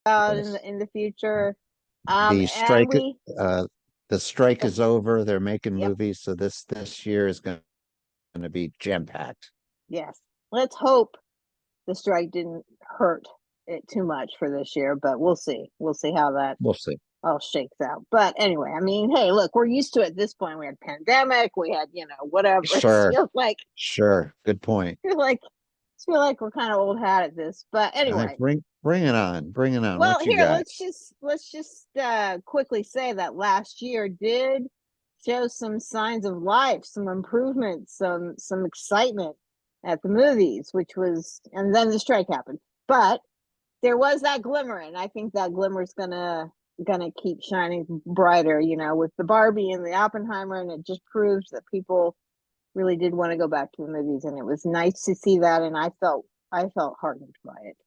about Yes. in the future. The And strike, we, uh, the strike oh, is over. They're making yep, movies, so this year is going to be jam packed. yes. Let's hope the strike didn't hurt it too much for this year, but we'll see. We'll see how that We'll see. all shakes out. But anyway, I mean, hey, look, we're used to it at this point. We had pandemic, we had, whatever. It Sure, feels like sure. Good point. feel like feel like we're kind of old hat at this. But All right, anyway, bring it on. Bring it on. well, What you here got? let's just quickly say that last year did show some signs of life, some improvement, some excitement at the movies, which was, and then the strike happened. But there was that glimmer, and I think that glimmer is gonna keep shining brighter, with the Barbie and the Oppenheimer, and it just proves that people really did want to go back to the movies, and it was nice to see that, and I felt heartened by it.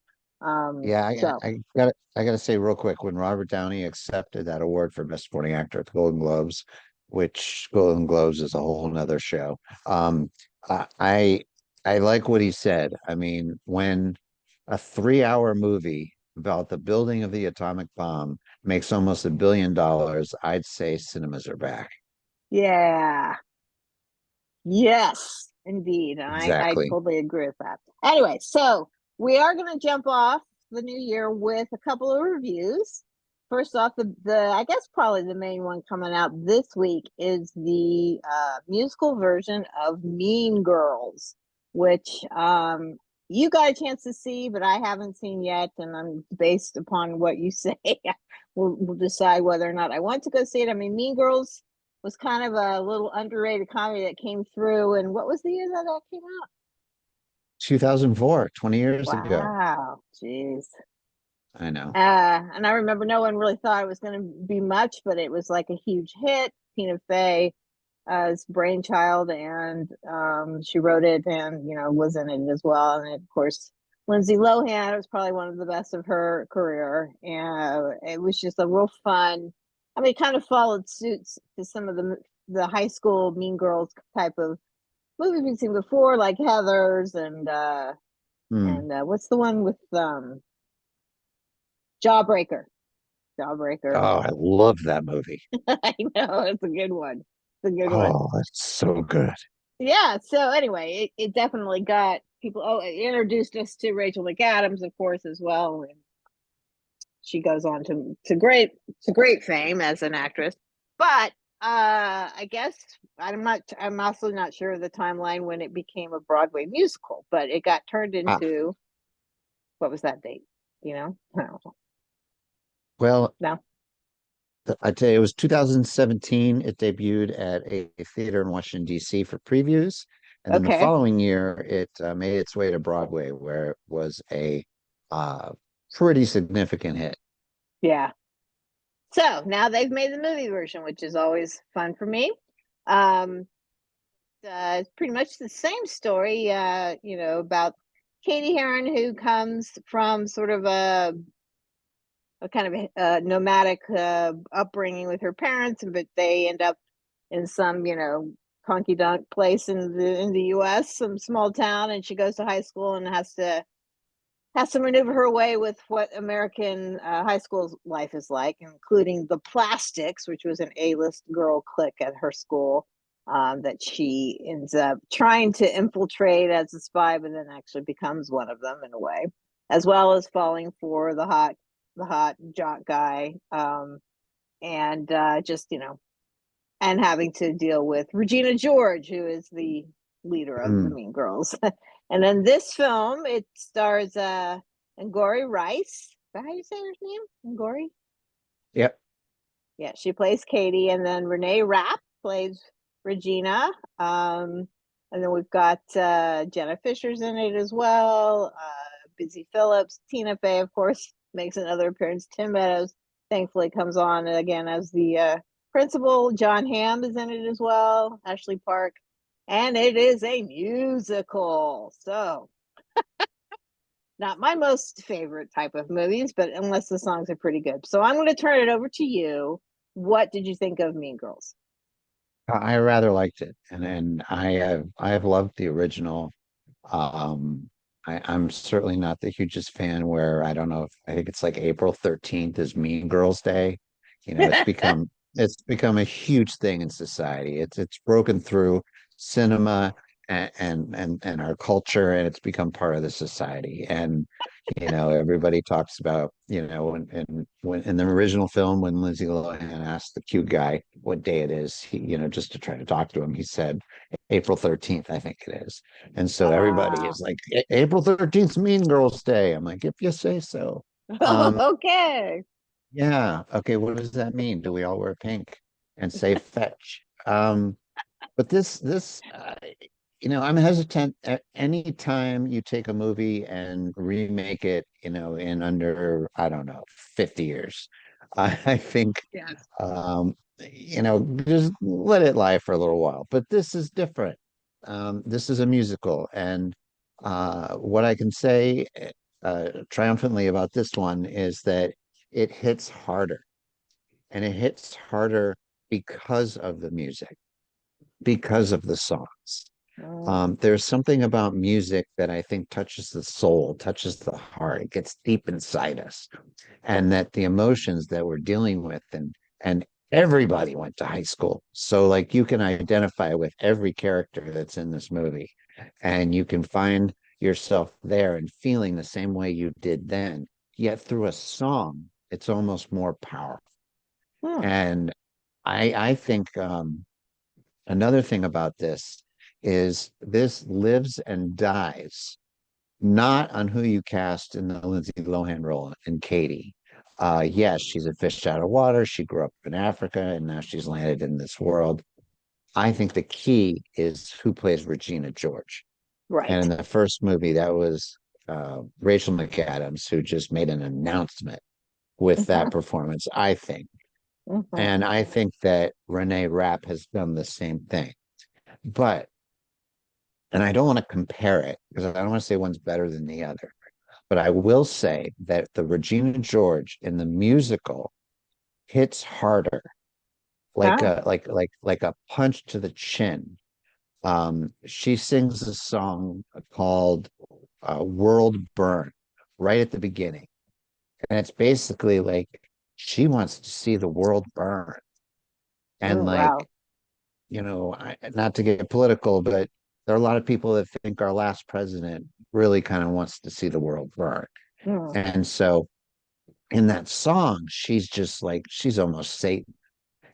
Yeah, So I gotta say real quick, when Robert Downey accepted that award for Best Supporting Actor at the Golden Globes, which Golden Globes is a whole nother show. I I I like what he said. I mean, when a 3 hour movie about the building of the atomic bomb makes almost $1 billion, I'd say cinemas are back. yeah, yes, indeed, and I Exactly. totally agree with that. Anyway, so we are going to jump off the new year with a couple of reviews. First off, the I guess probably the main one coming out this week is the musical version of Mean Girls, which you got a chance to see, but I haven't seen yet, and I'm based upon what you say. We'll decide whether or not I want to go see it. I mean, Mean Girls was kind of a little underrated comedy that came through. And what was the year that that came out? 2004, 20 years ago. Wow, jeez. I know. And I remember no one really thought it was going to be much, but it was like a huge hit. Tina Fey, brainchild, and she wrote it and was in it as well. And of course, Lindsay Lohan was probably one of the best of her career, and it was just a real fun. I mean, it kind of followed suits to some of the high school Mean Girls type of movies we've seen before, like Heather's Hmm. and what's the one with Jawbreaker. Jawbreaker. Oh, I love that movie. I know it's a good one. It's a good one. Oh, it's so good. Yeah. So anyway, it definitely got people. Oh, it introduced us to Rachel McAdams, of course, as well, and she goes on to great fame as an actress. But I guess I'm also not sure of the timeline when it became a Broadway musical, but it got turned Ah, into, what was that date? I don't know. well, No. I tell you, it was 2017. It debuted at a theater in Washington, D.C. for previews. And then the Okay. following year, it made its way to Broadway, where it was a uh, pretty significant hit. Yeah. So now they've made the movie version, which is always fun for me. Um, it's pretty much the same story, about Katie Heron, who comes from sort of a kind of a nomadic upbringing with her parents, but they end up in some, conky dunk place in the U.S., some small town, and she goes to high school and has to maneuver her way with what American high school life is like, including the Plastics, which was an A-list girl clique at her school, that she ends up trying to infiltrate as a spy, but then actually becomes one of them in a way, as well as falling for the hot jock guy, and just and having to deal with Regina George, who is the leader of the Mm, Mean Girls. And then this film, it stars Angori Rice. Is that how you say her name? Angori? yep. Yeah, she plays Katie, and then Renee Rapp plays Regina. And then we've got Jenna Fisher's in it as well. Busy Phillips, Tina Fey, of course, makes another appearance. Tim Meadows thankfully comes on again as the principal. John Hamm is in it as well. Ashley Park, and it is a musical. So not my most favorite type of movies, but unless the songs are pretty good. So I'm going to turn it over to you. What did you think of Mean Girls? I rather liked it, and I have loved the original. Um, I'm certainly not the hugest fan where I don't know if I think it's like April 13th is Mean Girls Day. You know, it's become a huge thing in society. It's broken through cinema and our culture, and it's become part of the society. And you know, everybody talks about, you know, when in the original film, when Lindsay Lohan asked the cute guy what day it is, he, you know, just to try to talk to him, he said April 13th, I think it is. And so everybody Ah, is like, April 13th is Mean Girls Day. I'm like, if you say so. Um, okay. yeah. Okay. What does that mean? Do we all wear pink and say fetch? But you know, I'm hesitant at any time you take a movie and remake it, you know, in under, I don't know, 50 years. I think, Yes. you know, just let it lie for a little while. But this is different. This is a musical. And what I can say triumphantly about this one is that it hits harder, and it hits harder because of the music, because of the songs. Mm, There's something about music that I think touches the soul, touches the heart. It gets deep inside us, and that the emotions that we're dealing with, and everybody went to high school, so like you can identify with every character that's in this movie, and you can find yourself there and feeling the same way you did then. Yet through a song, it's almost more powerful. mm. And I think another thing about this is this lives and dies not on who you cast in the Lindsay Lohan role in Katie. Yes, she's a fish out of water. She grew up in Africa and now she's landed in this world. I think the key is who plays Regina George. And in Right. the first movie, that was Rachel McAdams, who just made an announcement with that Mhm, performance, I think. mhm. And I think that Renee Rapp has done the same thing. But, and I don't want to compare it because I don't want to say one's better than the other. But I will say that the Regina George in the musical hits harder, like Ah, like a punch to the chin. She sings a song called "World Burn" right at the beginning, and it's basically like she wants to see the world burn, and oh, wow. like, you know, not to get political, but there are a lot of people that think our last president really kind of wants to see the world burn, Mm. and so in that song, she's just like she's almost Satan.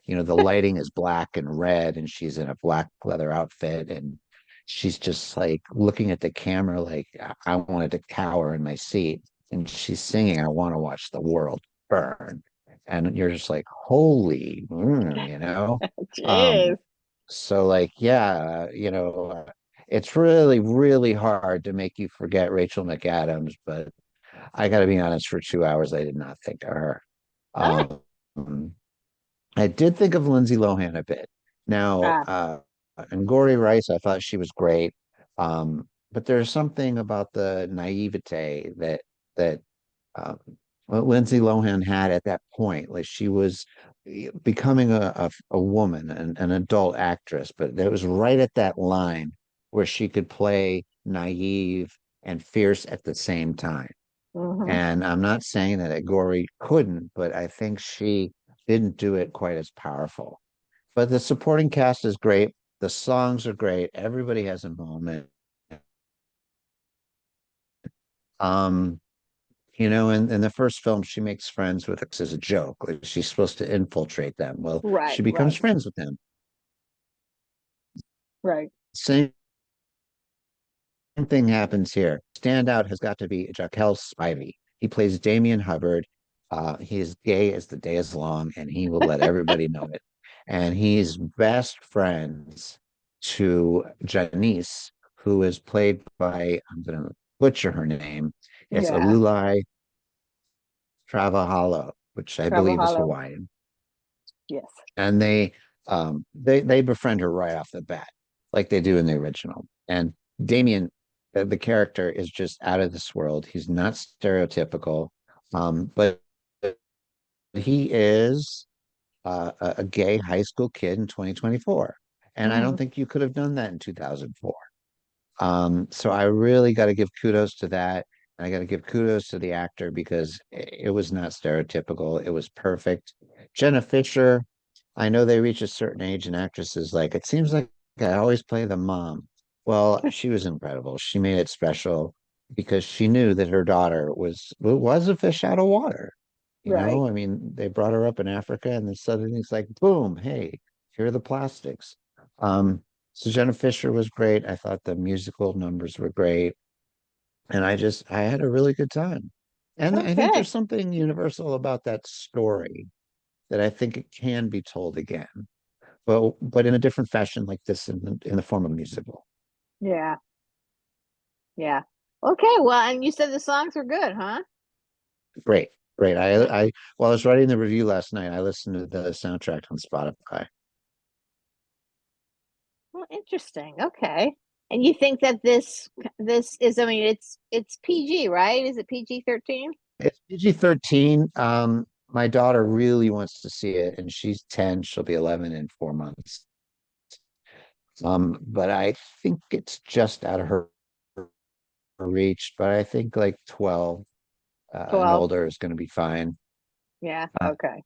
You know, the lighting is black and red, and she's in a black leather outfit, and she's just like looking at the camera like I wanted to cower in my seat. And she's singing, I want to watch the world burn. And you're just like, holy, you know? Um, Jeez. so like, yeah, you know, it's really, really hard to make you forget Rachel McAdams, but I got to be honest, for 2 hours, I did not think of her. Ah, Um, I did think of Lindsay Lohan a bit. Now, ah. and Gory Rice, I thought she was great. But there's something about the naivete that um, what Lindsay Lohan had at that point. Like she was becoming a woman, an adult actress, but it was right at that line where she could play naive and fierce at the same time. Mhm. And I'm not saying that Agori couldn't, but I think she didn't do it quite as powerful. But the supporting cast is great. The songs are great. Everybody has a moment. Um, you know, in the first film, she makes friends with as a joke. Like she's supposed to infiltrate them. Well, Right, she becomes right, friends with them. right. Same thing happens here. Standout has got to be Jaquel Spivey. He plays Damien Hubbard. He is gay as the day is long, and he will let everybody know it. And he's best friends to Janice, who is played by, I'm going to butcher her name. It's Yeah. Alulai Travahalo, which I Travel believe is Hollow. Hawaiian. Yes. And they befriend her right off the bat, like they do in the original. And Damien, the character, is just out of this world. He's not stereotypical, but he is a gay high school kid in 2024. And I don't Mm. think you could have done that in 2004. So I really got to give kudos to that. And I got to give kudos to the actor because it was not stereotypical. It was perfect. Jenna Fisher, I know they reach a certain age and actresses like, it seems like I always play the mom. Well, she was incredible. She made it special because she knew that her daughter was a fish out of water. You Right. know, I mean, they brought her up in Africa and then suddenly it's like, boom, hey, here are the plastics. So Jenna Fisher was great. I thought the musical numbers were great. And I had a really good time. And I think Okay. there's something universal about that story that I think it can be told again, but in a different fashion like this in the form of musical. Yeah. Yeah. Okay. Well, and you said the songs were good, huh? Great, great. While I was writing the review last night, I listened to the soundtrack on Spotify. Well, interesting. Okay. And you think that this is, I mean, it's PG, right? Is it PG-13? It's PG-13. My daughter really wants to see it, and she's 10. She'll be 11 in 4 months. But I think it's just out of her reach. But I think like 12 and 12. older is going to be fine. Yeah. Uh, Okay.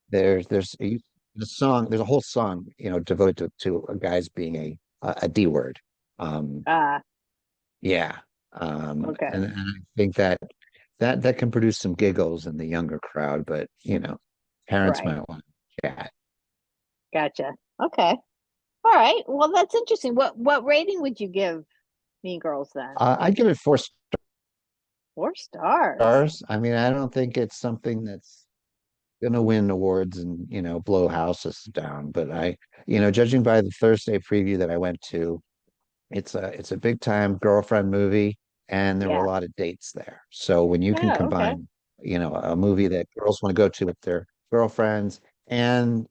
there's the song. There's a whole song, devoted to a guy's being a D word. Um, Uh, yeah. okay. And I think that can produce some giggles in the younger crowd, but parents Right. might want to chat. Gotcha. Okay. All right. Well, that's interesting. What rating would you give Mean Girls then? I'd give it 4 stars. stars. I mean, I don't think it's something that's gonna win awards and blow houses down. But judging by the Thursday preview that I went to, it's a big time girlfriend movie, and there were a Yeah. lot of dates there. So when you can Yeah. Okay. combine, a movie that girls want to go to with their girlfriends and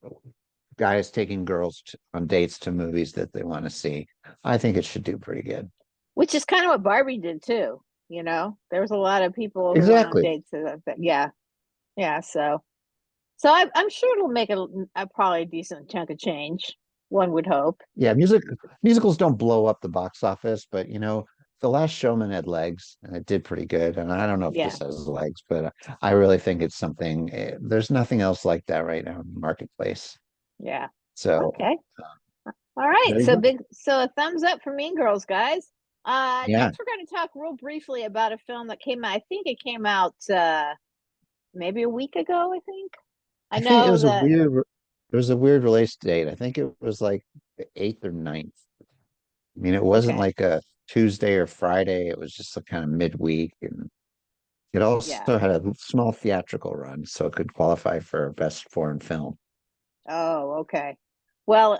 guys taking girls on dates to movies that they want to see, I think it should do pretty good. Which is kind of what Barbie did too. There was a lot of people who went on Exactly. dates. Yeah. Yeah. So I'm sure it'll make a probably decent chunk of change. One would hope. Yeah, musicals don't blow up the box office, but The Last Showman had legs and it did pretty good. And I don't know if Yeah. this has legs, but I really think it's something. There's nothing else like that right now in the marketplace. Yeah. So Okay. All right. there you So go. big. So a thumbs up for Mean Girls, guys. Yeah, Next, we're going to talk real briefly about a film that came out. I think it came out maybe a week ago. I think. I I think know that. it was a weird release date. I think it was like the 8th or 9th. I mean, it wasn't Okay. like a Tuesday or Friday. It was just a kind of midweek, and it Yeah. also had a small theatrical run, so it could qualify for best foreign film. Oh, okay. Well,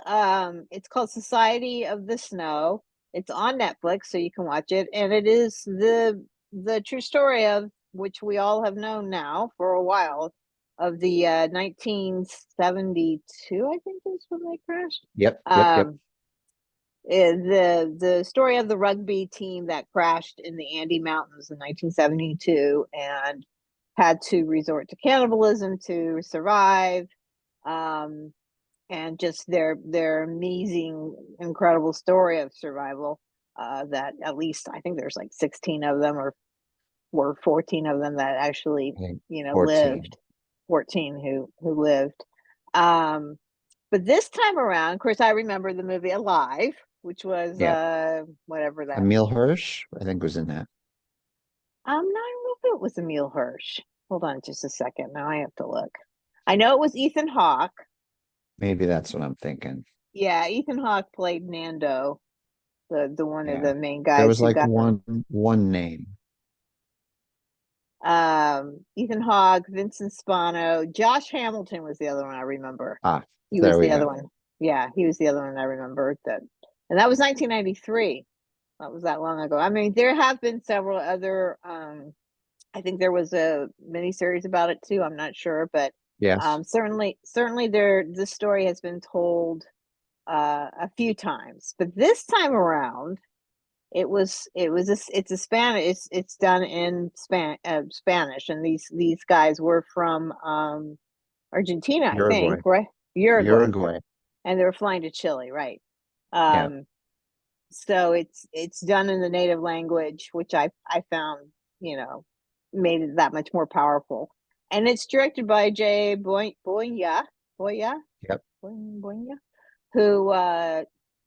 it's called Society of the Snow. It's on Netflix, so you can watch it, and it is the true story of which we all have known now for a while of the 1972, I think is when they crashed. Yep, yep, yep. Um, the story of the rugby team that crashed in the Andes Mountains in 1972 and had to resort to cannibalism to survive. Um, and just their amazing, incredible story of survival. That at least I think there's like 16 of them, or 14 of them that actually I think lived. 14. 14 who lived. Um, but this time around, of course, I remember the movie Alive, which was Yeah. whatever that. Emil Hirsch, I think, was in that. I'm not know if it was Emil Hirsch. Hold on just a second. Now I have to look. I know it was Ethan Hawke. Maybe that's what I'm thinking. Yeah, Ethan Hawke played Nando, the one of Yeah. the main There guys was who like got them. one name. Ethan Hawke, Vincent Spano, Josh Hamilton was the other one I remember. Ah, He there was we the other go. one. Yeah, he was the other one I remember and that was 1993. That was that long ago. I mean, there have been several other. I think there was a miniseries about it too. I'm not sure, but Yes. certainly this story has been told a few times. But this time around, it's a Spanish, it's done in Spanish, and these guys were from Argentina, I Uruguay. think, right? Uruguay, Uruguay. and they were flying to Chile, right? Yeah. Um, so it's done in the native language, which I found, you know, made it that much more powerful. And it's directed by J.A. Boya, Yep. Boya, who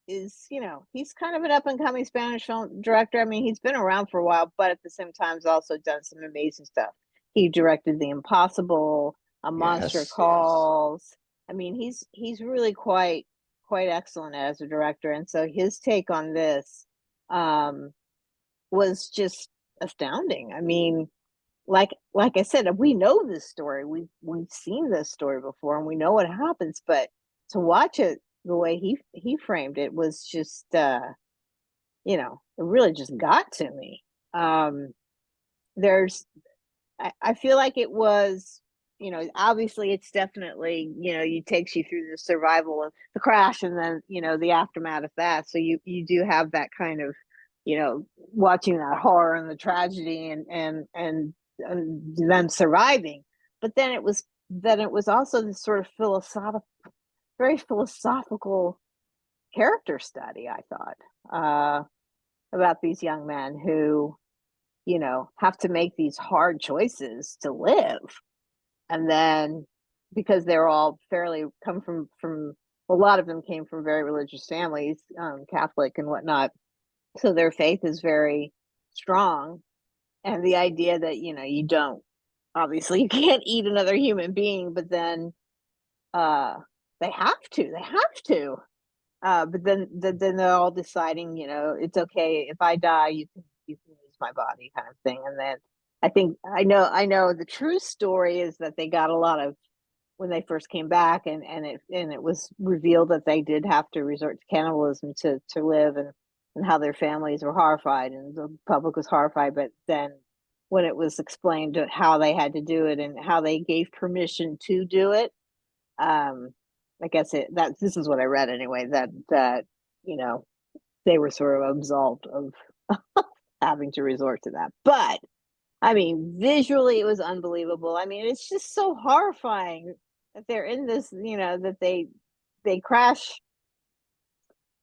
is, you know, he's kind of an up and coming Spanish film director. I mean, he's been around for a while, but at the same time, he's also done some amazing stuff. He directed The Impossible, A Monster Yes. Calls. I mean, he's really quite excellent as a director, and so his take on this um, was just astounding. I mean, like I said, we know this story. We've seen this story before, and we know what happens. But to watch it the way he framed it was just, you know, it really just got to me. Um, there's I feel like it was, you know, obviously it's definitely, you know, it takes you through the survival of the crash and then, you know, the aftermath of that. So you do have that kind of, you know, watching that horror and the tragedy and them surviving. But then it was also this sort of very philosophical character study, I thought, about these young men who, you know, have to make these hard choices to live. And then because they're all fairly come from a lot of them came from very religious families, Catholic and whatnot. So their faith is very strong. And the idea that, you know, you don't obviously you can't eat another human being, but then uh they have to. But then they're all deciding, you know, it's okay if I die, you can use my body, kind of thing. And then I know the true story is that they got a lot of when they first came back, and it was revealed that they did have to resort to cannibalism to live, and how their families were horrified and the public was horrified. But then when it was explained how they had to do it and how they gave permission to do it, um, I guess that this is what I read anyway, that you know they were sort of absolved of having to resort to that. But I mean, visually, it was unbelievable. I mean, it's just so horrifying that they're in this, you know, that they crash,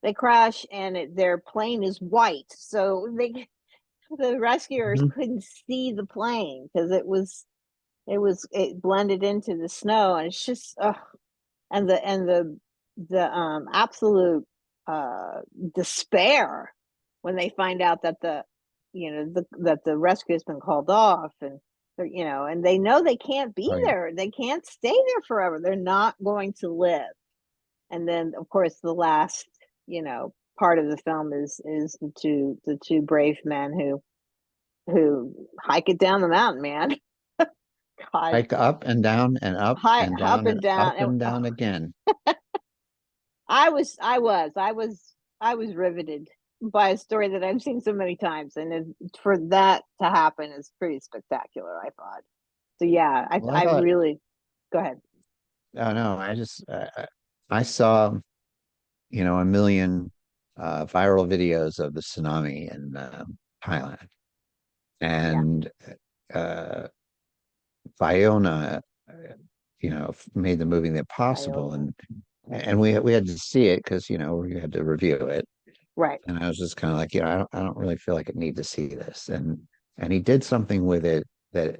they crash, and their plane is white, so they the rescuers Mhm. couldn't see the plane because it blended into the snow, and it's just and the absolute uh despair when they find out that the you know that the rescue has been called off, and they're, you know, and they know they can't be Oh yeah. there, they can't stay there forever, they're not going to live. And then of course the last, you know, part of the film is the two brave men who hike it down the mountain, man. God, Like up and down and up high and up down and and down, up and and down again. I was riveted by a story that I've seen so many times, and for that to happen is pretty spectacular, I thought. So yeah, Well, I I thought, really go ahead. oh no, I saw, you know, a million viral videos of the tsunami in Thailand, Yeah, and uh, Bayona, you know, made the movie The Impossible, Bayona. and we had to see it because you know we had to review it, Right. and I was just kind of like, you know, I don't really feel like I need to see this, and he did something with it that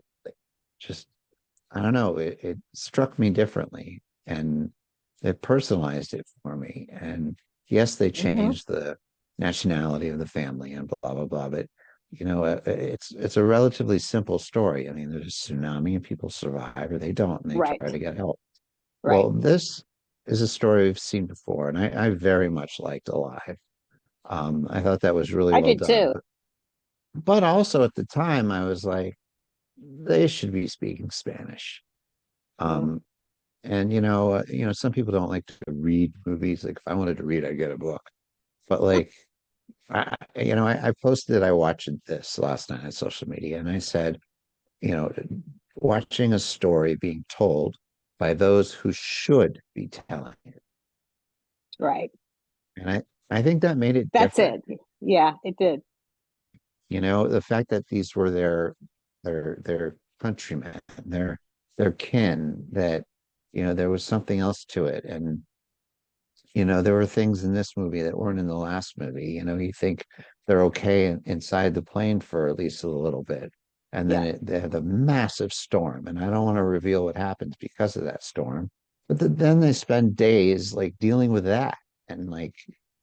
just I don't know, it struck me differently, and it personalized it for me. And yes, they Hmm. changed the nationality of the family and blah blah blah, but you know, it's a relatively simple story. I mean, there's a tsunami and people survive or they don't, and they Right. try to get help. Right. Well, this is a story we've seen before, and I very much liked Alive. I thought that was really I well did done, too. but also at the time, I was like, they should be speaking Spanish. Hmm. Um, and you know, some people don't like to read movies. Like if I wanted to read, I'd get a book. But like, I posted I watched this last night on social media, and I said, you know, watching a story being told by those who should be telling it, Right. and I think that made it That's different. it. Yeah, it did. You know, the fact that these were their countrymen, their kin, that you know there was something else to it, and there were things in this movie that weren't in the last movie. You think they're okay inside the plane for at least a little bit. And then Yeah. they have the massive storm. And I don't want to reveal what happens because of that storm. But then they spend days like dealing with that. And like,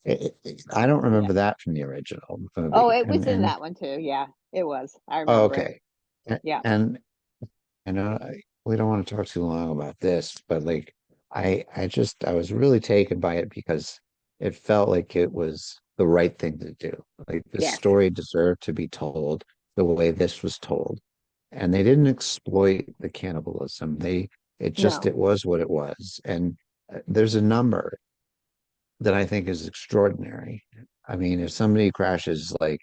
I don't Yeah. remember that from the original Oh, movie. it was in And that one too. Yeah, it was. I oh, remember it. okay. And, Yeah. and I know we don't want to talk too long about this, but like I was really taken by it because it felt like it was the right thing to do. Like the Yes. story deserved to be told the way this was told. And they didn't exploit the cannibalism. No. It was what it was. And there's a number that I think is extraordinary. I mean, if somebody crashes like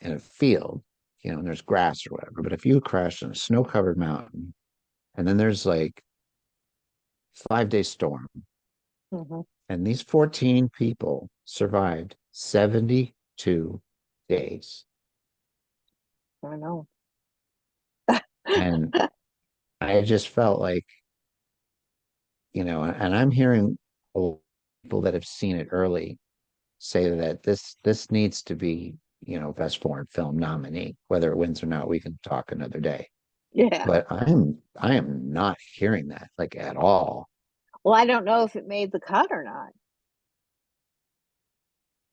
in a field, and there's grass or whatever, but if you crash in a snow-covered mountain, and then there's like 5 day storm. Hmm. And these 14 people survived 72 days. I know. And I just felt like, and I'm hearing people that have seen it early say that this needs to be, best foreign film nominee. Whether it wins or not, we can talk another day. Yeah. But I am not hearing that like at all. Well, I don't know if it made the cut or not.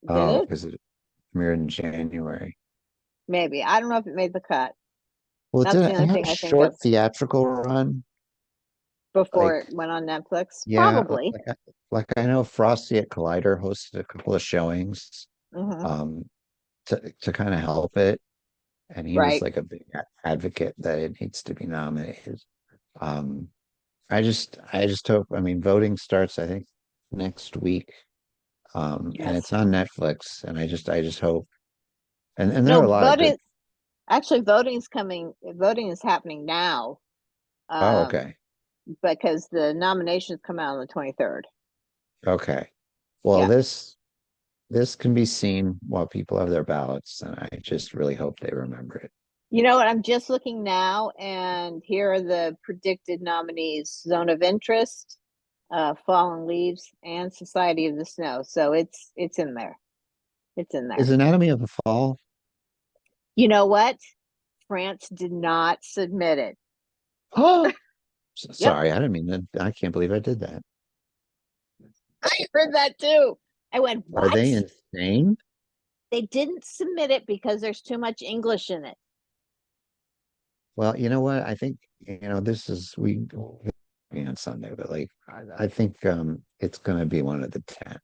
Did Oh, it? because it premiered in January. Maybe. I don't know if it made the cut. Well, That's the it only had a thing I think short of theatrical run. before Like, it went on Netflix. yeah, Probably. like I know Frosty at Collider hosted a couple of showings Hmm. um to kind of help it. And he was Right. like a big advocate that it needs to be nominated. Um, I just hope, I mean, voting starts, I think, next week. And Yes. it's on Netflix. And I just hope, and there are No, a lot of good. voting. Actually, voting's coming. Voting is happening now. Oh, Um, okay. because the nominations come out on the 23rd. Okay. Well, Yeah. this can be seen while people have their ballots, and I just really hope they remember it. You know what? I'm just looking now, and here are the predicted nominees: Zone of Interest, Fallen Leaves, and Society of the Snow. So it's in there. It's in Is there. Anatomy of a Fall? You know what? France did not submit it. Oh, Yep, sorry, I didn't mean that. I can't believe I did that. I heard that too. I went, Are what? they insane? They didn't submit it because there's too much English in it. Well, you know what? I think, this is on Sunday, but like I think it's gonna be one of the 10.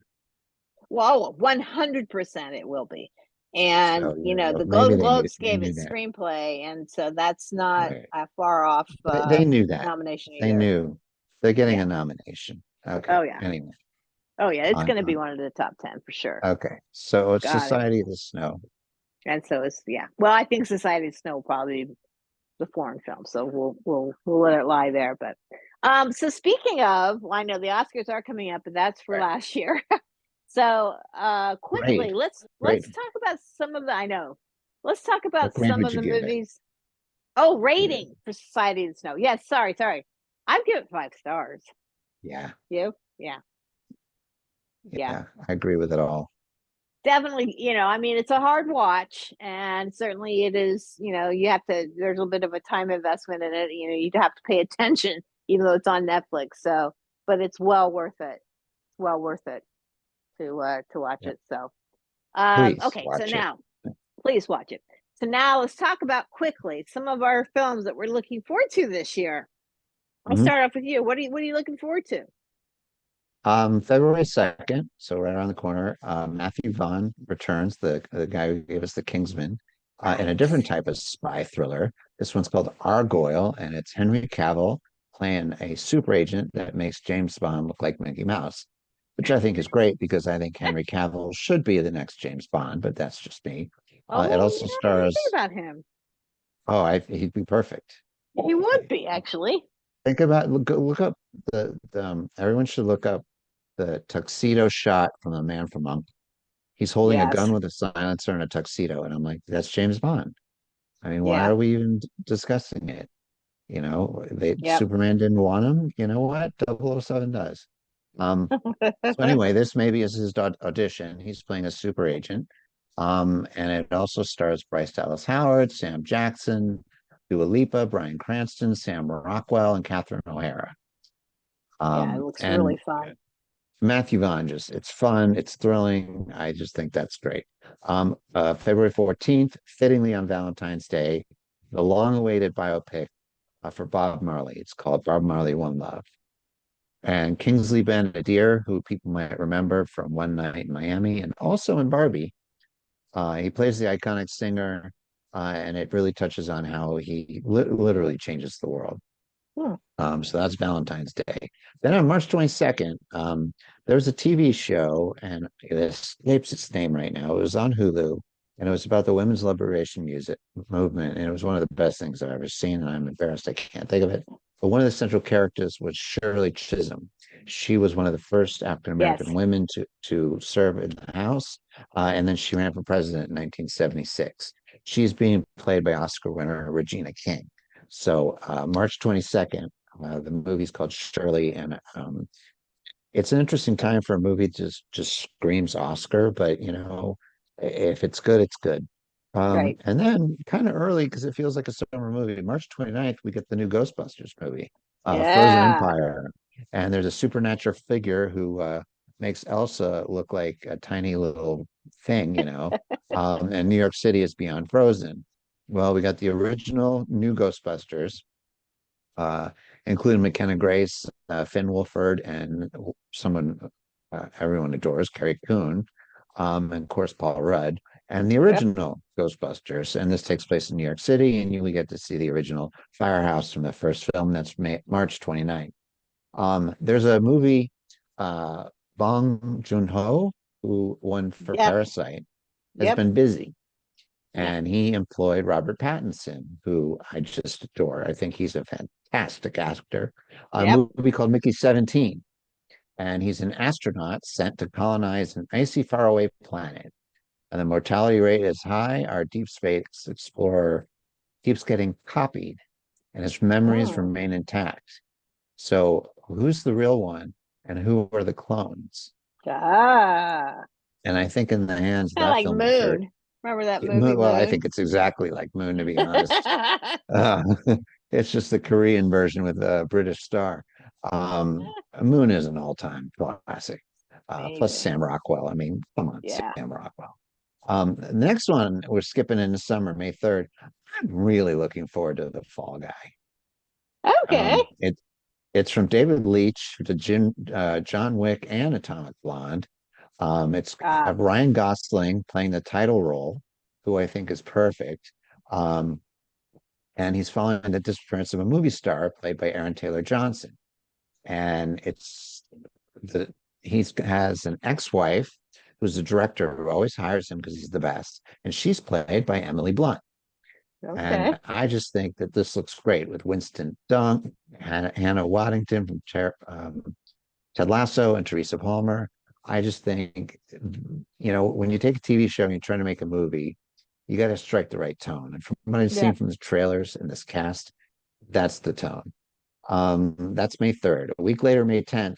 Well, 100% it will be. And, So, the maybe Golden they Globes gave knew it that. screenplay. And so that's not Right. a far off They knew that. nomination They either. knew they're getting Yeah. a nomination. Oh, Okay. yeah. Anyway, Oh, yeah. It's on, going to be on. one of the top 10 for sure. Okay. So it's Got it. Society of the Snow. And so it's, yeah. Well, I think Society of Snow will probably be the foreign film. So we'll let it lie there. But, so speaking of, well, I know the Oscars are coming up, but that's for Right. last year. So quickly, Great. let's Great. talk about some of the I know. Let's talk about What grade some would of you the give it? movies. Oh, rating for Society of the Snow. Yes, sorry. I've given it 5 stars. Yeah. You? Yeah. Yeah. Yeah. I agree with it all. Definitely, I mean, it's a hard watch, and certainly it is, you have to, there's a bit of a time investment in it. You'd have to pay attention, even though it's on Netflix. So, but it's well worth it. It's well worth it to watch Yeah. it. So, Please okay, so watch it. now please watch it. So now let's talk about quickly some of our films that we're looking forward to this year. I'll Mhm. start off with you. What are you looking forward to? February 2nd, so right around the corner, Matthew Vaughn returns, the guy who gave us the Kingsman, in a Nice. different type of spy thriller. This one's called Argoyle, and it's Henry Cavill playing a super agent that makes James Bond look like Mickey Mouse, which I think is great because I think Henry Cavill should be the next James Bond, but that's just me. Oh, It well, also I didn't think stars, about him. he'd be perfect. He would be actually. Think about look up everyone should look up the tuxedo shot from the Man from Uncle. He's holding a Yes. gun with a silencer and a tuxedo, and I'm like, that's James Bond. I mean, why Yeah. are we even discussing it? They Yep. Superman didn't want him. You know what? 007 does. So anyway, this maybe is his audition. He's playing a super agent. And it also stars Bryce Dallas Howard, Sam Jackson, Dua Lipa, Bryan Cranston, Sam Rockwell, and Catherine O'Hara. Yeah, it looks And really fun. Matthew Vaughn, just it's fun, it's thrilling. I just think that's great. February 14th, fittingly on Valentine's Day, the long-awaited biopic for Bob Marley. It's called Bob Marley One Love. And Kingsley Ben-Adir, who people might remember from One Night in Miami and also in Barbie, he plays the iconic singer, and it really touches on how he literally changes the world. Hmm. So that's Valentine's Day. Then on March 22nd, there's a TV show, and it escapes its name right now. It was on Hulu, and it was about the women's liberation music movement. And it was one of the best things I've ever seen, and I'm embarrassed I can't think of it. But one of the central characters was Shirley Chisholm. She was one of the first African American Yes. women to serve in the House, and then she ran for president in 1976. She's being played by Oscar winner Regina King. So March 22nd, the movie's called Shirley, and it's an interesting time for a movie that just screams Oscar, but if it's good, it's good. Right. And then kind of early because it feels like a summer movie. March 29th, we get the new Ghostbusters movie, Frozen Yeah. Empire, and there's a supernatural figure who makes Elsa look like a tiny little thing. And New York City is beyond frozen. Well, we got the original new Ghostbusters, uh, including McKenna Grace, Finn Wolford, and someone everyone adores, Carrie Coon, and of course Paul Rudd, and the Yep. original Ghostbusters. And this takes place in New York City, and we get to see the original firehouse from the first film. That's March 29th. There's a movie, uh, Bong Joon-ho, who won for Yep. Parasite, has Yep. been busy Yep. and he employed Robert Pattinson, who I just adore. I think he's a fantastic actor. A Yep. movie called Mickey 17, and he's an astronaut sent to colonize an icy, faraway planet. And the mortality rate is high. Our deep space explorer keeps getting copied, and his memories Oh. remain intact. So, who's the real one, and who are the clones? Ah. And I think in the hands of Kind of that like filmmaker, Moon. Remember that movie well, I Moon? think it's exactly like Moon, to be honest. Uh, it's just the Korean version with a British star. Moon is an all-time classic. Plus Amazing. Sam Rockwell. I mean, come on, Yeah. Sam Rockwell. The next one we're skipping into summer, May 3rd. I'm really looking forward to The Fall Guy. Okay. It's from David Leitch to John Wick and Atomic Blonde. It's Ah. have Ryan Gosling playing the title role, who I think is perfect. Um, and he's following the disappearance of a movie star played by Aaron Taylor Johnson. And it's the he has an ex-wife who's the director who always hires him because he's the best, and she's played by Emily Blunt. Okay. And I just think that this looks great with Winston Dunk, Hannah Waddington from Ted Lasso, and Teresa Palmer. I just think, when you take a TV show and you're trying to make a movie, you got to strike the right tone. And from what I've Yeah. seen from the trailers and this cast, that's the tone. That's May 3rd. A week later, May 10th,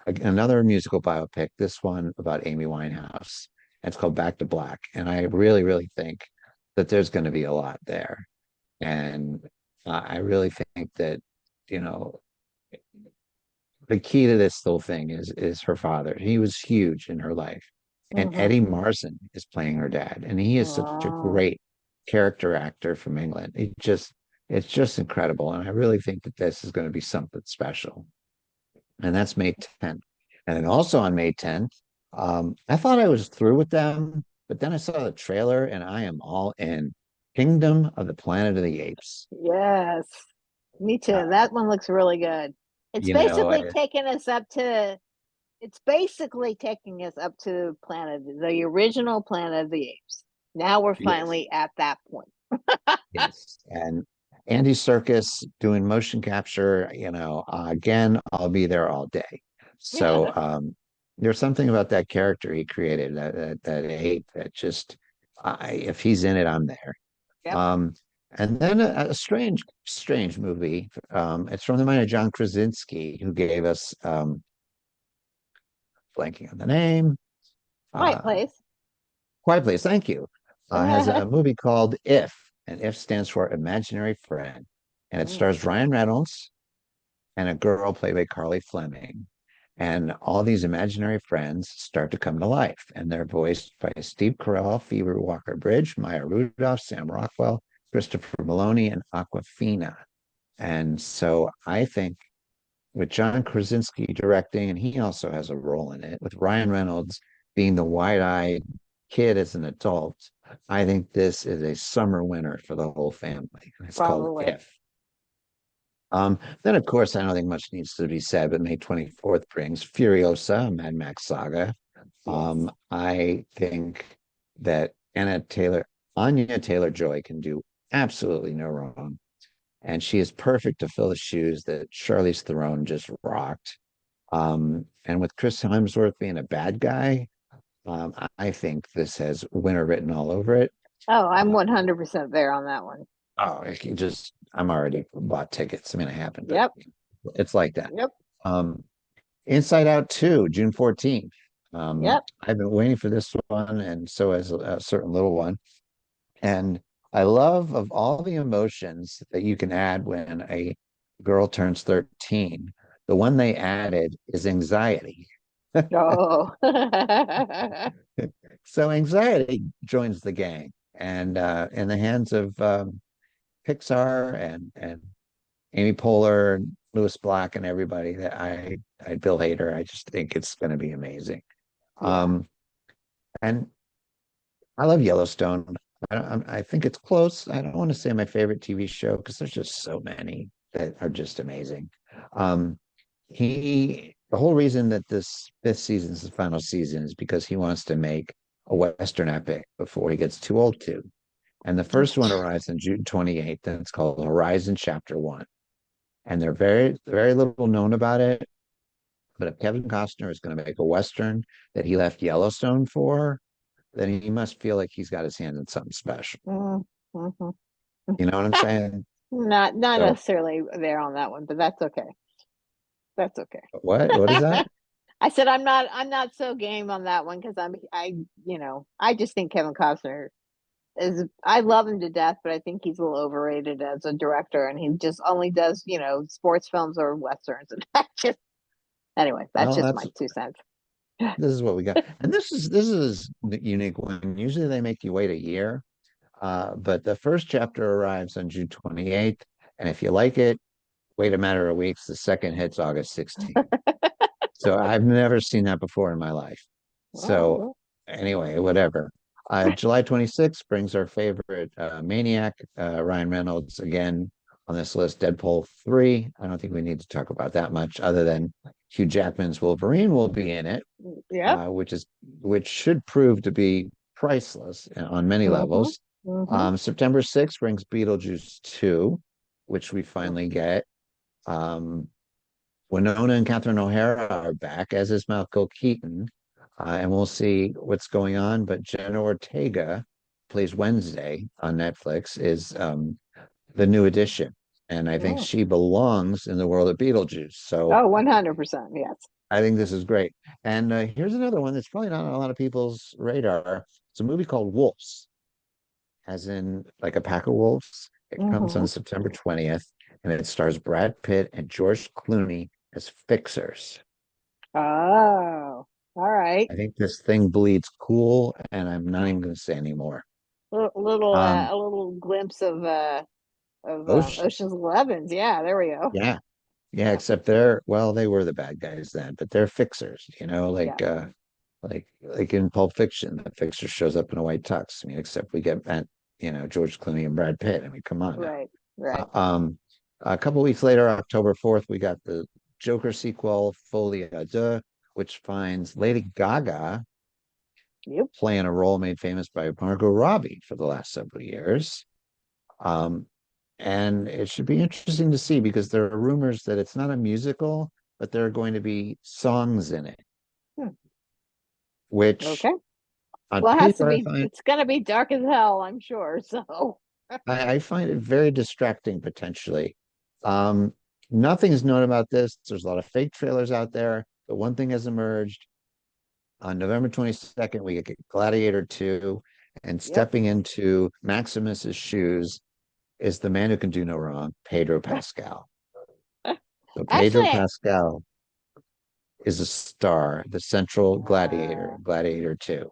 another musical biopic, this one about Amy Winehouse. It's called Back to Black. And I really, really think that there's going to be a lot there. And I really think that, you know, the key to this whole thing is her father. He was huge in her life. And Mm-hmm. Eddie Marsan is playing her dad. And he is such a Oh. great character actor from England. It's just incredible. And I really think that this is going to be something special. And that's May 10th. And then also on May 10th, I thought I was through with them, but then I saw the trailer and I am all in. Kingdom of the Planet of the Apes. Yes. Me too. Uh, That one looks really good. It's you know, basically taking us up to it's basically taking us up to the original Planet of the Apes. Now we're yes, finally at that point. yes. And Andy Serkis doing motion capture, again, I'll be there all day. So Yeah. there's something about that character he created, that ape, that just, if he's in it, I'm there. Yep. Um, and then a strange, strange movie. It's from the mind of John Krasinski, who gave us blanking on the name. Quiet Uh, Place. Quiet Place, thank you. Has a movie called If, and If stands for Imaginary Friend. And it Mm. stars Ryan Reynolds and a girl played by Carly Fleming. And all these imaginary friends start to come to life. And they're voiced by Steve Carell, Phoebe Walker Bridge, Maya Rudolph, Sam Rockwell, Christopher Maloney, and Aquafina. And so I think with John Krasinski directing, and he also has a role in it, with Ryan Reynolds being the wide-eyed kid as an adult, I think this is a summer winner for the whole family. It's called Probably. If. Then, of course, I don't think much needs to be said, but May 24th brings Furiosa, a Mad Max saga. Yes. I think that Anya Taylor-Joy can do absolutely no wrong. And she is perfect to fill the shoes that Charlize Theron just rocked. And with Chris Hemsworth being a bad guy, I think this has winner written all over it. Oh, I'm Uh, 100% there on that one. I'm already bought tickets. I mean, I haven't, but Yep. it's like that. Yep. Um, Inside Out 2, June 14th. Yep. I've been waiting for this one, and so has a certain little one. And I love of all the emotions that you can add when a girl turns 13, the one they added is anxiety. Oh. So anxiety joins the gang, and in the hands of Pixar and Amy Poehler, and Lewis Black, and everybody I Bill Hader, I just think it's going to be amazing. Yeah. Um, and I love Yellowstone. I think it's close. I don't want to say my favorite TV show because there's just so many that are just amazing. Um, the whole reason that this fifth season is the final season is because he wants to make a Western epic before he gets too old to. And the first one arrives on June 28th, and it's called Horizon Chapter One. And they're very little known about it. But if Kevin Costner is going to make a Western that he left Yellowstone for, then he must feel like he's got his hand in something special. Mm-hmm. You know what I'm saying? Not So necessarily there on that one, but that's okay. That's okay. what is that? I said I'm not so game on that one because I just think Kevin Costner is I love him to death, but I think he's a little overrated as a director, and he just only does sports films or westerns, and that just anyway, that's Well, just that's my 2 cents. this is what we got. And this is the unique one. Usually they make you wait a year. But the first chapter arrives on June 28th. And if you like it, wait a matter of weeks. The second hits August 16th. So I've never seen that before in my life. So Oh, anyway, whatever. July 26th brings our favorite maniac, Ryan Reynolds, again on this list, Deadpool 3. I don't think we need to talk about that much other than Hugh Jackman's Wolverine will be in it, yep. which should prove to be priceless on many Mm-hmm. levels. Mm-hmm. September 6th brings Beetlejuice 2, which we finally get. Um, Winona and Catherine O'Hara are back, as is Michael Keaton, and we'll see what's going on. But Jenna Ortega plays Wednesday on Netflix, is the new addition, and I think Oh, she belongs in the world of Beetlejuice. So 100%. Yes. I think this is great. And here's another one that's probably not on a lot of people's radar. It's a movie called Wolves, as in like a pack of wolves. It comes Mm-hmm. on September 20th, and it stars Brad Pitt and George Clooney as fixers. Oh, all right. I think this thing bleeds cool, and I'm not even going to say anymore. A Um, little glimpse of Oceans, Ocean's 11. Yeah, there we go. yeah, yeah. Yeah. Except they were the bad guys then, but they're fixers. Yeah. Like in Pulp Fiction, the fixer shows up in a white tux. I mean, except we get George Clooney and Brad Pitt. I mean, come on now. Right. Right. A couple weeks later, October 4th, we got the Joker sequel, Folie à Deux, which finds Lady Gaga Yep. playing a role made famous by Margot Robbie for the last several years. Um, and it should be interesting to see because there are rumors that it's not a musical, but there are going to be songs in it, Hmm. which Okay. on Well, it has to paper be. It's gonna be dark as hell, I'm sure. So. I find it very distracting potentially. Nothing's known about this. There's a lot of fake trailers out there, but one thing has emerged. On November 22nd, we get Gladiator 2, and Yep. stepping into Maximus's shoes is the man who can do no wrong, Pedro Pascal. So Pedro Actually, Pascal is a star, the central gladiator, uh, Gladiator 2.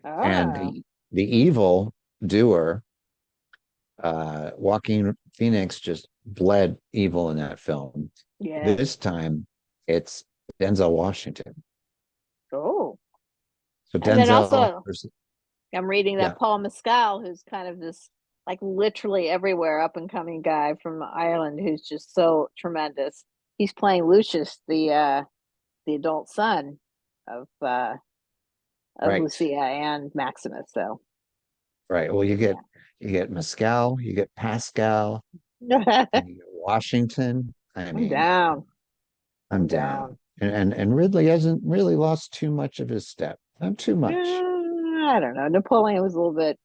And oh, the evil doer, Joaquin Phoenix just bled evil in that film. yes. This time it's Denzel Washington. Oh, So and then Denzel also versus, I'm reading yeah, that Paul Mescal, who's kind of this like literally everywhere up and coming guy from Ireland, who's just so tremendous. He's playing Lucius, the adult son of uh of right, Lucia and Maximus. So right. Well, yeah. you get Mescal, you get Pascal, and you get Washington. I I'm mean, down. I'm I'm down. down. And Ridley hasn't really lost too much of his step. Not too much. I don't know. Napoleon was a little bit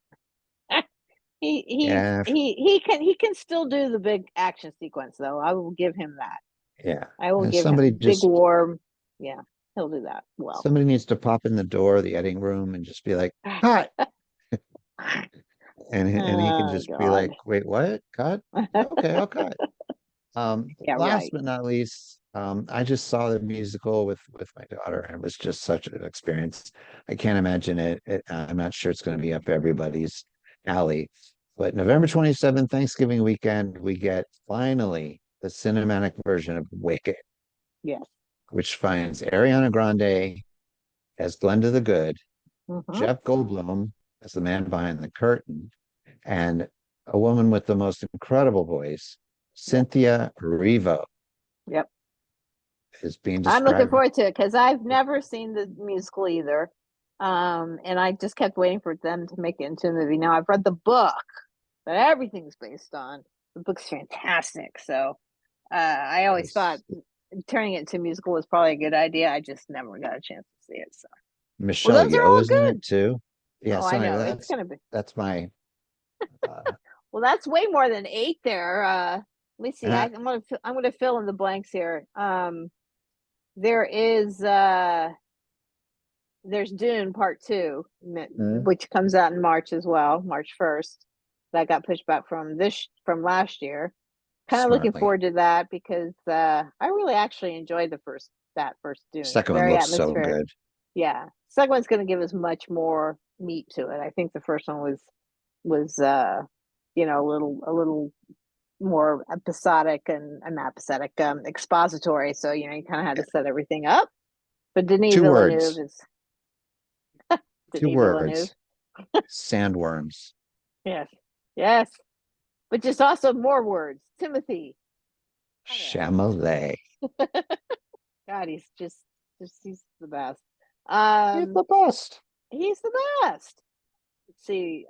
Yeah, he can still do the big action sequence though. I will give him that. yeah. I will And give somebody him big just war. Yeah, he'll do that well. somebody needs to pop in the door of the editing room and just be like, cut. And he can Oh just be God. like, wait, what? Cut? Okay, I'll cut. Yeah, Last right. but not least, I just saw the musical with my daughter, and it was just such an experience. I can't imagine I'm not sure it's going to be up everybody's alley. But November 27th, Thanksgiving weekend, we get finally the cinematic version of Wicked, Yes. which finds Ariana Grande as Glenda the Good, Hmm. Jeff Goldblum as the man behind the curtain, and a woman with the most incredible voice, Yep. Cynthia Erivo, Yep. is being I'm looking described. forward to it because I've never seen the musical either. And I just kept waiting for them to make it into a movie. Now I've read the book that everything's based on. The book's fantastic. So I always thought turning it into a musical was probably a good idea. I just never got a chance to see it. So well, Michelle those are Yeoh all is in good. it too. Yeah, Oh, I so know. It's that's gonna be that's my uh, well, that's way more than eight there. Let me see. and I'm gonna fill in the blanks here. There is there's Dune Part Two, mm, which comes out in March as well, March 1st. That got pushed back from last year. Kind of looking smartly. forward to that because I really actually enjoyed that first Dune. It's Second one very looks so atmospheric. good. Yeah, second one's going to give us much more meat to it. I think the first one was a little more episodic and not episodic, expository. So you kind of had to set everything up. But Denis Two Villeneuve words. is Two Denis Villeneuve. words. Sandworms. Yes, yes, but just also more words. Timothy. Chalamet. God, just he's the best. He's Um, the best. he's the best. Let's see.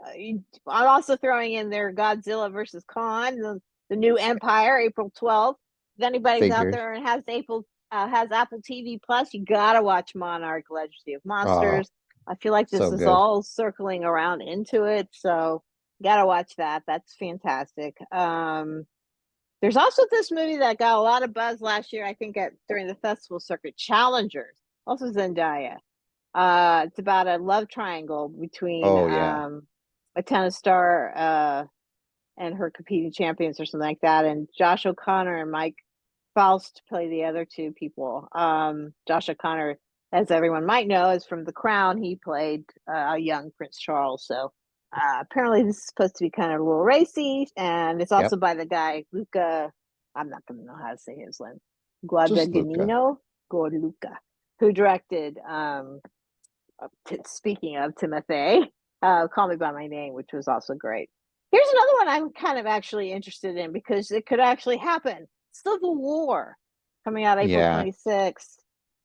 I'm also throwing in there Godzilla versus Kong, the new Empire, April 12th. If anybody's out Figured. there and has Apple TV Plus, you gotta watch Monarch: Legacy of Oh, Monsters. I feel like this so is good. all circling around into it, so gotta watch that. That's fantastic. There's also this movie that got a lot of buzz last year, I think, during the festival circuit, Challengers, also Zendaya. It's about a love triangle between Oh yeah. a tennis star and her competing champions or something like that. And Josh O'Connor and Mike Faust play the other two people. Josh O'Connor, as everyone might know, is from The Crown. He played a young Prince Charles. So apparently this is supposed to be kind of a little racy, and it's Yep. also by the guy Luca. I'm not going to know how to say his name. Just Luca. Guadagnino, Luca, who directed speaking of Timothy, Call Me by My Name, which was also great. Here's another one I'm kind of actually interested in because it could actually happen. Civil War, coming out April Yeah. 26th,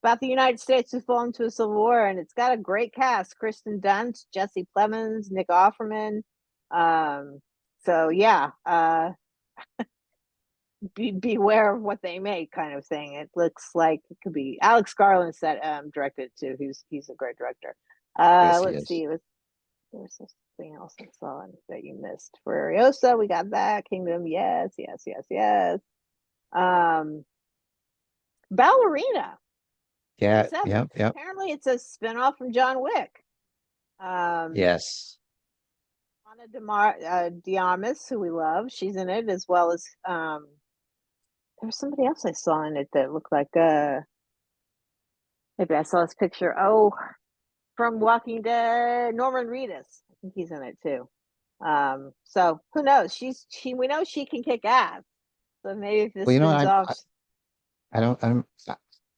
about the United States who fall into a civil war, and it's got a great cast: Kristen Dunst, Jesse Plemons, Nick Offerman. Um, so yeah, beware of what they make, kind of thing. It looks like it could be Alex Garland said directed too. He's a great director. Yes, he Let's is. see. There's something else I saw that you missed. Furiosa, we got that. Kingdom, yes, yes, yes, yes. Um, Ballerina. Yeah, Said yep, yep. apparently it's a spinoff from John Wick. Um, Yes. Diarmas, who we love, she's in it as well as there was somebody else I saw in it that looked like maybe I saw this picture. Oh, from Walking Dead, Norman Reedus. I think he's in it too. So who knows? We know she can kick ass. So maybe if this Well, spins off, I don't,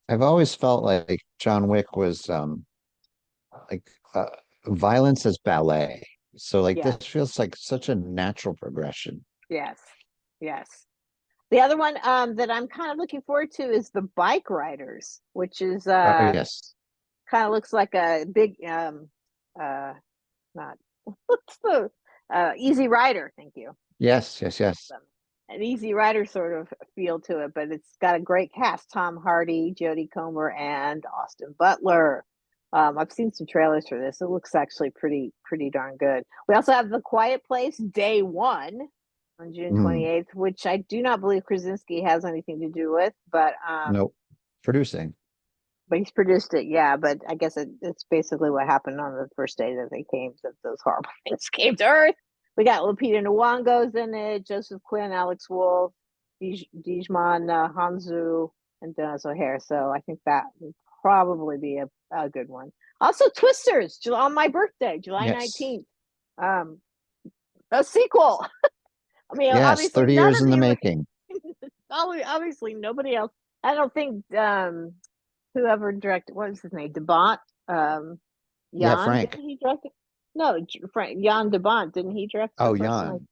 I've always felt like John Wick was like uh, violence as ballet. So like this yes, feels like such a natural progression. yes, yes. The other one that I'm kind of looking forward to is the Bike Riders, which is Yes. kind of looks like a big uh not what's the Easy Rider. Thank you. Yes, yes, yes. An Easy Rider sort of feel to it, but it's got a great cast: Tom Hardy, Jodie Comer, and Austin Butler. I've seen some trailers for this. It looks actually pretty darn good. We also have The Quiet Place Day One on June Mm, 28th, which I do not believe Krasinski has anything to do with, nope. Producing. but he's produced it. Yeah, but I guess it's basically what happened on the first day that they came, that those horrible things came to Earth. We got Lupita Nyong'o's in it, Joseph Quinn, Alex Wolff, Dijman Hanzu, and Dennis O'Hare. So I think that would probably be a good one. Also, Twisters on my birthday, July Yes. 19th. Um, a sequel. I mean, Yes, obviously 30 none years of in the you. making. Obviously nobody else. I don't think whoever directed, what was his name, DeBont, Yeah, Jan, didn't Frank. he direct it? No, Frank Jan DeBont, didn't he direct the Oh, first one? Jan.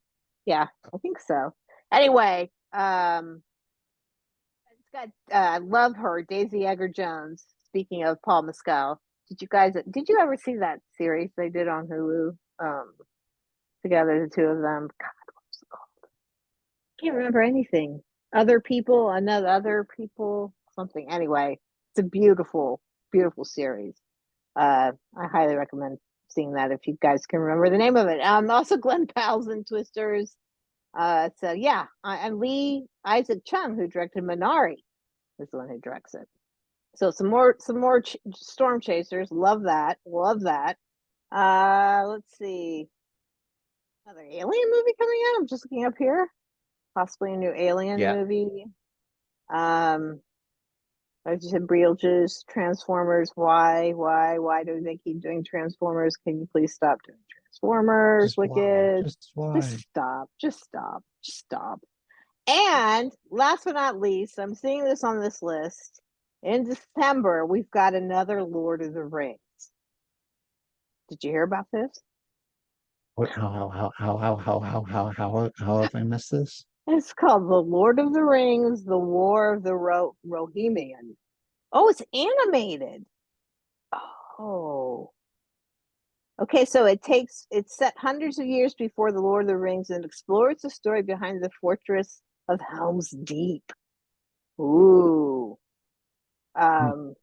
Yeah, I think so. Anyway, it's got I love her, Daisy Edgar Jones. Speaking of Paul Mescal, did you ever see that series they did on Hulu? Together, the two of them. God, what's it called? Can't remember anything. Other people, something. Anyway, it's a beautiful series. I highly recommend seeing that if you guys can remember the name of it. Also Glenn Powell's in Twisters. So yeah, and Lee Isaac Chung, who directed Minari, is the one who directs it. So some more Storm Chasers. Love that. Love that. Let's see. Another Alien movie coming out. I'm just looking up here. Possibly a new Alien Yeah. movie. Um, I just said Beetlejuice, Transformers. Why do they keep doing Transformers? Can you please stop doing Transformers? Just why? Wicked. Just why? Just stop. And last but not least, I'm seeing this on this list. In December, we've got another Lord of the Rings. Did you hear about this? What, how have I missed this? It's called The Lord of the Rings, The War of the Rohirrim. Oh, it's animated. Oh. Okay, so it's set hundreds of years before The Lord of the Rings and explores the story behind the fortress of Helm's Deep. Ooh. Hmm, Um,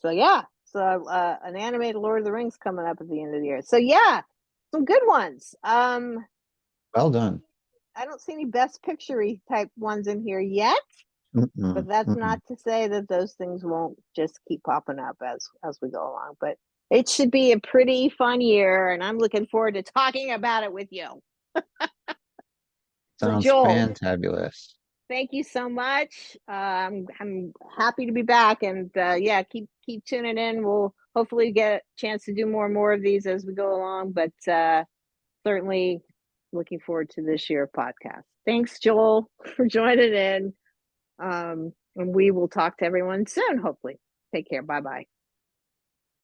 so yeah. So an animated Lord of the Rings coming up at the end of the year. So yeah, some good ones. well done. I don't see any best picture type ones in here yet, but Mm-mm, that's mm-mm. not to say that those things won't just keep popping up as we go along. But it should be a pretty fun year, and I'm looking forward to talking about it with you. So Sounds Joel, fantabulous. thank you so much. I'm happy to be back, and yeah, keep tuning in. We'll hopefully get a chance to do more and more of these as we go along. But certainly looking forward to this year podcast. Thanks, Joel, for joining in. And we will talk to everyone soon. Hopefully, take care. Bye bye.